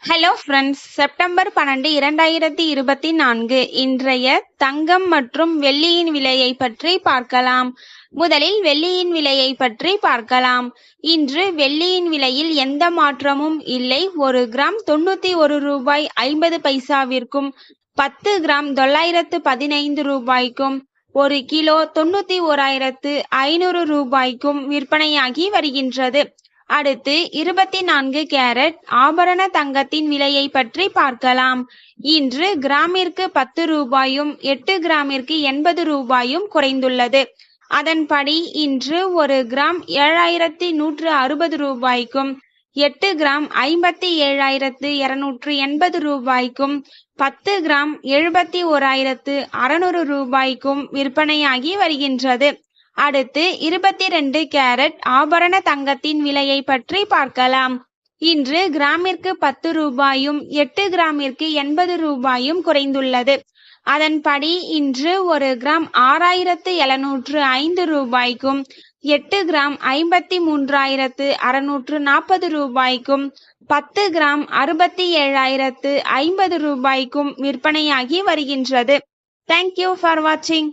Hello friends, September 12, 2024 இன்றைய தங்கம் மற்றும் வெள்ளியின் விலையை பற்றி பார்க்கலாம். முதலில் வெள்ளியின் விலையை பற்றி பார்க்கலாம். இன்று வெள்ளியின் விலையில் எந்த மாற்றமும் இல்லை. 1 கிராம் 91 ரூபாய் 50 பைசாவிற்கும் 10 கிராம் 915 ரூபாய்க்கும் 1 கிலோ 91,500 ரூபாய்க்கும் விற்பனையாகி வருகின்றது. அடுத்து 24 கேரட் ஆபரண தங்கத்தின் விலையை பற்றி பார்க்கலாம். இன்று கிராமிற்கு 10 ரூபாயும் 8 கிராமிற்கு 80 ரூபாயும் குறைந்துள்ளது. அதன்படி இன்று 1 கிராம் 7,160 ரூபாய்க்கும் 8 கிராம் 57,280 ரூபாய்க்கும் 10 கிராம் 71,600 ரூபாய்க்கும் விற்பனையாகி வருகின்றது. அடுத்து 22 கேரட் ஆபரண தங்கத்தின் விலையை பற்றி பார்க்கலாம். இன்று கிராமிற்கு 10 ரூபாயும் 8 கிராமிற்கு 80 ரூபாயும் குறைந்துள்ளது. அதன்படி இன்று 1 கிராம் 6,705 ரூபாய்க்கும் 8 கிராம் 53,640 ரூபாய்க்கும் 10 கிராம் 67,050 ரூபாய்க்கும் விற்பனையாகி வருகின்றது. தேங்க்யூ ஃபார் வாட்சிங்.